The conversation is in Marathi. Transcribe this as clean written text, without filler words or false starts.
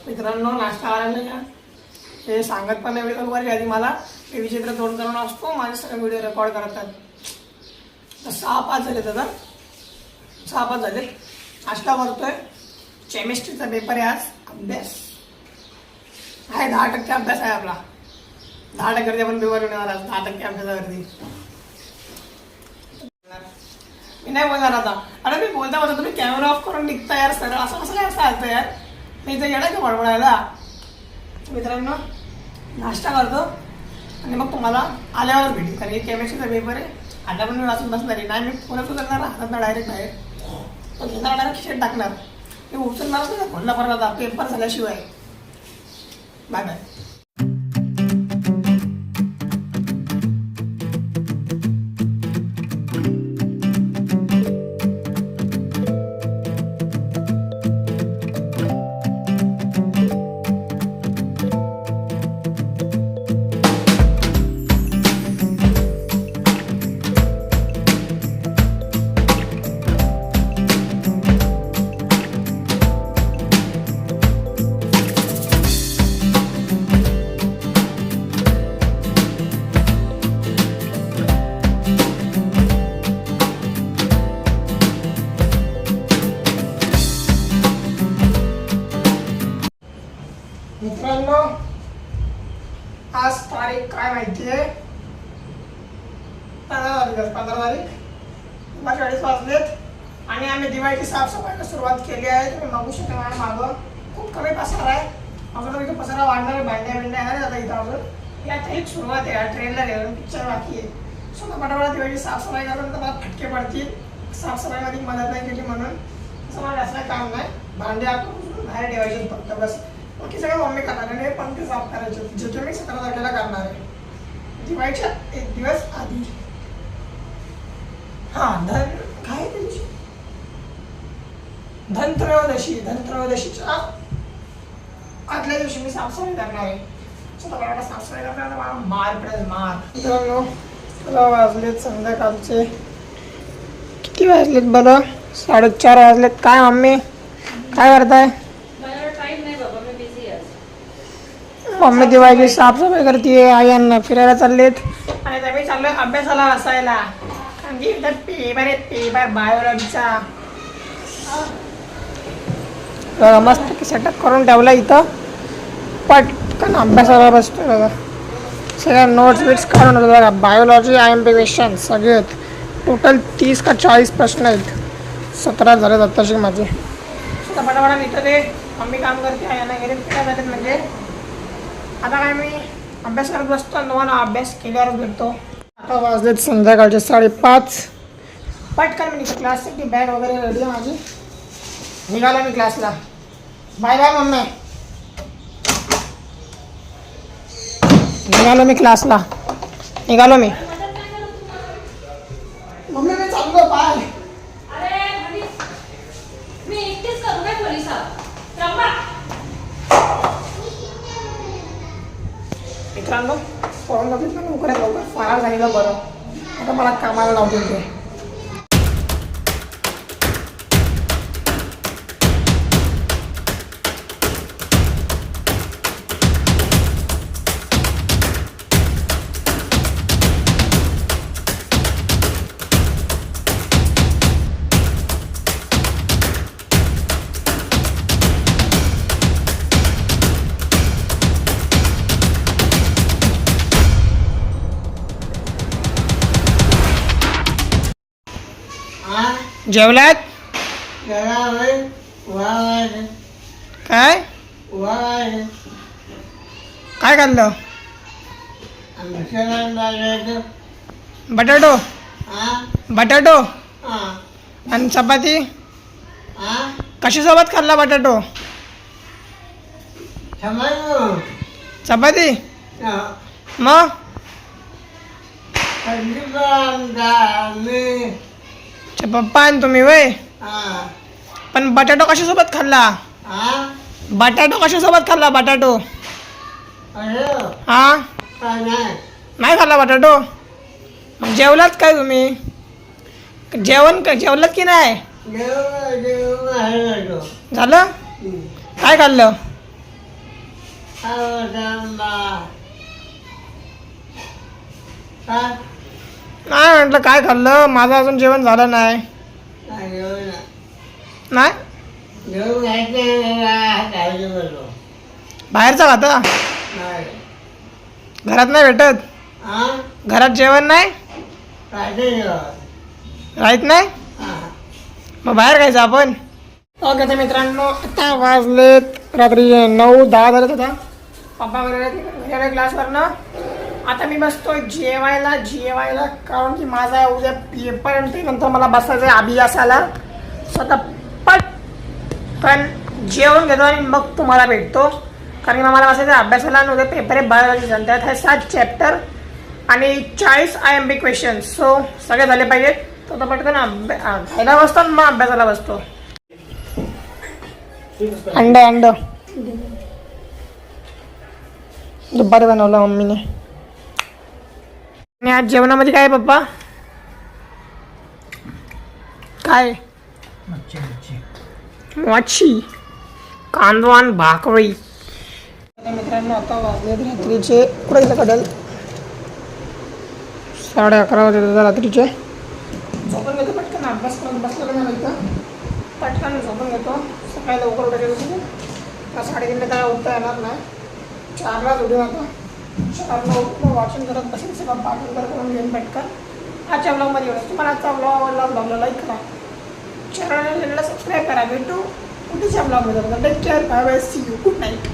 मित्रांनो नाश्ता करायला या हे सांगत पण नाही व्हिडिओ वर आधी मला हे विचित्र तोंड करून असतो माझे सगळे व्हिडिओ रेकॉर्ड करतात. तर 6-5 झाले दादा 6-5 झाले. नाश्ता करतोय. केमिस्ट्रीचा पेपर आहे आज. अभ्यास आहे 10% अभ्यास आहे आपला. 10% आपण पेपर येणार आज 10% अभ्यासावरती. मी नाही बोलणार आता. अरे मी बोलता बोलता तुम्ही कॅमेरा ऑफ करून निघता यार सरळ असं कसं काय असतं यार. मी इथं येणार का बडबडायला. मित्रांनो नाश्ता करतो आणि मग तुम्हाला आल्यावर भेटेल. कारण हे केमिस्ट्रीचा पेपर आहे. आता पण मी वाचून बसणार आहे. नाही मी पुण्यात उतरणार हातात डायरेक्ट बाहेर तो घेणार डायरेक्ट खिशात टाकणार. मी उचलणारच नाही फोनला परत आता पेपर झाल्याशिवाय. Bye bye. मित्रांनो आज तारीख काय माहिती आहे. 15 तारीख 40 वाजलेत आणि आम्ही दिवाळीची साफसफाईला सुरुवात केली आहे. तुम्ही बघू शकता माझ्या मागं खूप कमी पसारा आहे. अजून इथे पसारा वाढणार आहे. भांड्या आहे आता इथं अजून यात एक सुरुवात आहे. ट्रेनला गेलं पिक्चर बाकी आहे. स्वतः पटापटा दिवाळीची साफसफाई करून तर मला फटके पडतील. साफसफाईमध्ये मदत नाही केली म्हणून असं मला असं काम नाही. भांडे आपण बाहेर ठेवायचे फक्त बस. बाकी सगळं मम्मी करणार आणि हे पंखे साफ करायचे जे मी 17 तारखेला करणार आहे दिवाळीच्या 1 दिवस आधी. धन काय त्यांची धनत्रयोदशीच्या आदल्या दिवशी मी साफसफाई करणार आहे. स्वतः साफसफाई करणार मला मार पडेल मार. मित्रांनो मला वाजलेत संध्याकाळचे किती वाजलेत बरं 4:30 वाजलेत. काय मम्मी काय करताय. मम्मी दिवाळीची साफसफाई करते. आयांना फिरायला चाललेत आणि त्यावेळी चाललोय अभ्यासाला बसायला. कारण की इथं पेपर बायोलॉजीचा मस्त सेटअप करून ठेवला. इथं पटकन अभ्यासाला बसतो बघा. सगळ्या नोट्स बिट्स काढून होतं बघा. बायोलॉजी IMP क्वेश्चन सगळे आहेत. टोटल 30 का 40 प्रश्न आहेत. 17 झालेत आत्ताशी माझे. स्वतः पटापटा निघतं ते. मम्मी काम करते आयांना गेले फिरायला जातात. म्हणजे आता काय मी अभ्यास करत बसतो. तुम्हाला अभ्यास केल्यावरच भेटतो. आता वाजलेत संध्याकाळचे 5:30. पटकन मी क्लासची बॅग वगैरे रेडी आहे माझी. निघालो मी क्लासला. Bye bye mummy. निघालो मी क्लासला. निघालो मी मम्मी मी चाललो बाय. मित्रांनो पळून बघितलं लवकर फरार झालेलं बरं. आता मला कामाला लावतील ते. जेवलात काय काय खाल्लं. बटाटो बटाटो आणि चपाती. कशासोबत खाल्ला बटाटो चपाती. मग पप्पा आणि तुम्ही वय. पण बटाटो कशासोबत खाल्ला. बटाटो कशासोबत खाल्ला बटाटो. हा नाही खाल्ला बटाटो. मग जेवलात काय तुम्ही. जेवलात की नाही. झालं काय खाल्लं. नाही म्हटलं काय खाल्लं, माझं अजून जेवण झालं नाही. नाही बाहेरचा खाता, घरात नाही भेटत, घरात जेवण नाही राहत नाही, मग बाहेर खायचं आपण. ओके तर मित्रांनो, आता वाजलेत रात्री 9-10 झालेत. होता पप्पा वगैरे क्लासवर ना. आता मी बसतोय जेवायला कारण की माझा उद्या पेपर आणि ते नंतर मला बसायचं आहे अभ्यासाला. स्वतः पटकन जेवण घेतो आणि मग तुम्हाला भेटतो, कारण की मला बसायचं अभ्यासाला. आणि उद्या पेपर आहे बायोलॉजीचा, त्यात आहे 7 चॅप्टर आणि 40 IMP क्वेश्चन्स. सो सगळे झाले पाहिजेत. तो आता पटकन खायला बसतो आणि मग अभ्यासाला बसतो. अंड दुपारी बनवलं मम्मीने. आणि आज जेवणामध्ये काय आहे पप्पा, काय मच्छी, कांदवान भाकरी. मित्रांनो आता वाजलेत रात्रीचे कुठे गेलं कडल 11:30 वाजले रात्रीचे. झोपून घेतो पटकन, अभ्यास करून बसलं नाही इथं, पटकन झोपून घेतो. सकाळी लवकर उठायचं, तर 3:30ला काय उठता येणार नाही. 4लाच उठून आता 4ला उठून वॉचिंग करत बसेल, सगळं पाठवून करून घेऊन पटकन. आजच्या ब्लॉगमध्ये एवढं. तुम्हाला आजचा ब्लॉग आवडला, ब्लॉगला लाईक करा, चॅनलला सबस्क्राईब करा. भेटू पुढच्या ब्लॉगमध्ये. Take care, bye bye, see you, good night.